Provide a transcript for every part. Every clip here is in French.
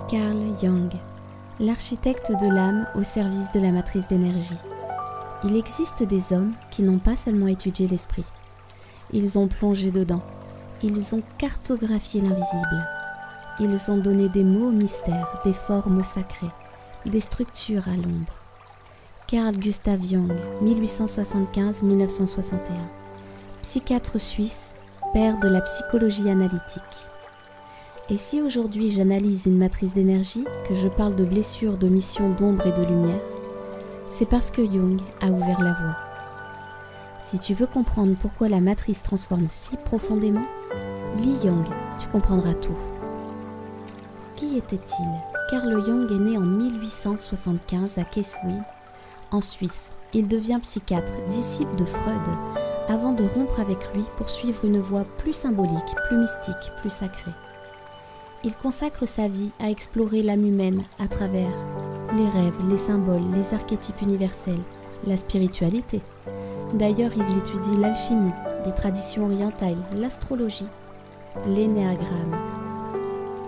Carl Jung, l'architecte de l'âme au service de la matrice d'énergie. Il existe des hommes qui n'ont pas seulement étudié l'esprit. Ils ont plongé dedans. Ils ont cartographié l'invisible. Ils ont donné des mots au mystère, des formes au sacré, des structures à l'ombre. Carl Gustav Jung, 1875-1961. Psychiatre suisse, père de la psychologie analytique. Et si aujourd'hui j'analyse une matrice d'énergie, que je parle de blessures, de missions d'ombre et de lumière, c'est parce que Jung a ouvert la voie. Si tu veux comprendre pourquoi la matrice transforme si profondément, lis Jung, tu comprendras tout. Qui était-il? Carl Jung est né en 1875 à Kesswil, en Suisse. Il devient psychiatre, disciple de Freud, avant de rompre avec lui pour suivre une voie plus symbolique, plus mystique, plus sacrée. Il consacre sa vie à explorer l'âme humaine à travers les rêves, les symboles, les archétypes universels, la spiritualité. D'ailleurs, il étudie l'alchimie, les traditions orientales, l'astrologie, l'énéagramme.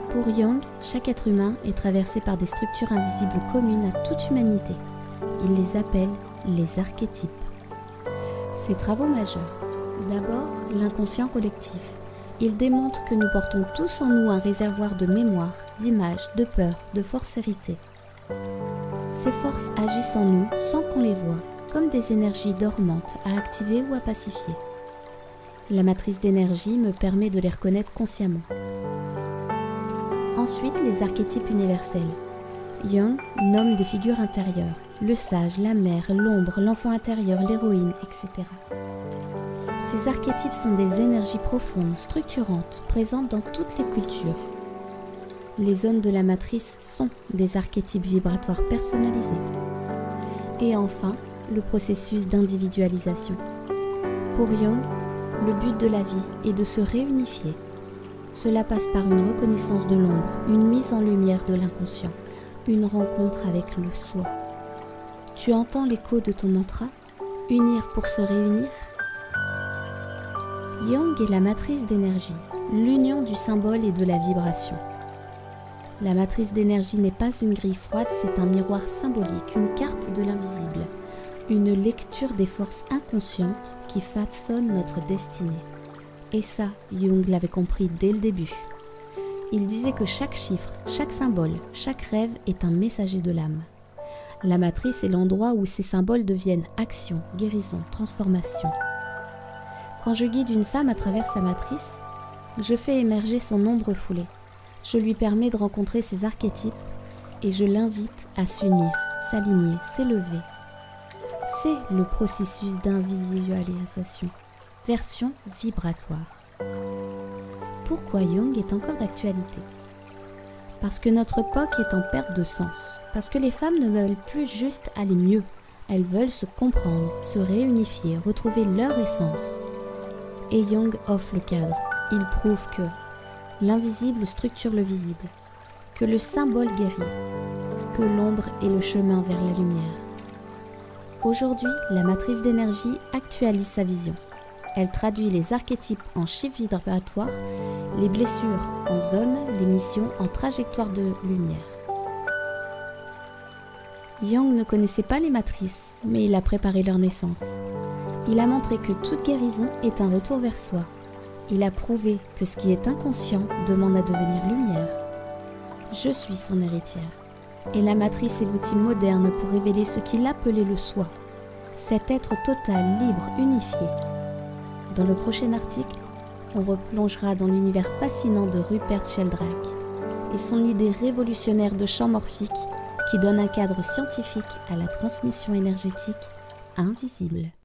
Pour Jung, chaque être humain est traversé par des structures invisibles communes à toute humanité. Il les appelle les archétypes. Ses travaux majeurs. D'abord, l'inconscient collectif. Il démontre que nous portons tous en nous un réservoir de mémoire, d'images, de peurs, de forces héritées. Ces forces agissent en nous sans qu'on les voie, comme des énergies dormantes à activer ou à pacifier. La matrice d'énergie me permet de les reconnaître consciemment. Ensuite, les archétypes universels. Jung nomme des figures intérieures, le sage, la mère, l'ombre, l'enfant intérieur, l'héroïne, etc. Ces archétypes sont des énergies profondes, structurantes, présentes dans toutes les cultures. Les zones de la matrice sont des archétypes vibratoires personnalisés. Et enfin, le processus d'individualisation. Pour Jung, le but de la vie est de se réunifier. Cela passe par une reconnaissance de l'ombre, une mise en lumière de l'inconscient, une rencontre avec le soi. Tu entends l'écho de ton mantra? Unir pour se réunir? Jung est la matrice d'énergie, l'union du symbole et de la vibration. La matrice d'énergie n'est pas une grille froide, c'est un miroir symbolique, une carte de l'invisible, une lecture des forces inconscientes qui façonnent notre destinée. Et ça, Jung l'avait compris dès le début. Il disait que chaque chiffre, chaque symbole, chaque rêve est un messager de l'âme. La matrice est l'endroit où ces symboles deviennent action, guérison, transformation. Quand je guide une femme à travers sa matrice, je fais émerger son ombre foulée. Je lui permets de rencontrer ses archétypes et je l'invite à s'unir, s'aligner, s'élever. C'est le processus d'individualisation, version vibratoire. Pourquoi Jung est encore d'actualité? Parce que notre époque est en perte de sens, parce que les femmes ne veulent plus juste aller mieux, elles veulent se comprendre, se réunifier, retrouver leur essence. Et Jung offre le cadre. Il prouve que l'invisible structure le visible, que le symbole guérit, que l'ombre est le chemin vers la lumière. Aujourd'hui, la matrice d'énergie actualise sa vision. Elle traduit les archétypes en chiffres vibratoires, les blessures en zones, les missions en trajectoire de lumière. Jung ne connaissait pas les matrices, mais il a préparé leur naissance. Il a montré que toute guérison est un retour vers soi. Il a prouvé que ce qui est inconscient demande à devenir lumière. Je suis son héritière. Et la matrice est l'outil moderne pour révéler ce qu'il appelait le soi. Cet être total, libre, unifié. Dans le prochain article, on replongera dans l'univers fascinant de Rupert Sheldrake et son idée révolutionnaire de champ morphique qui donne un cadre scientifique à la transmission énergétique invisible.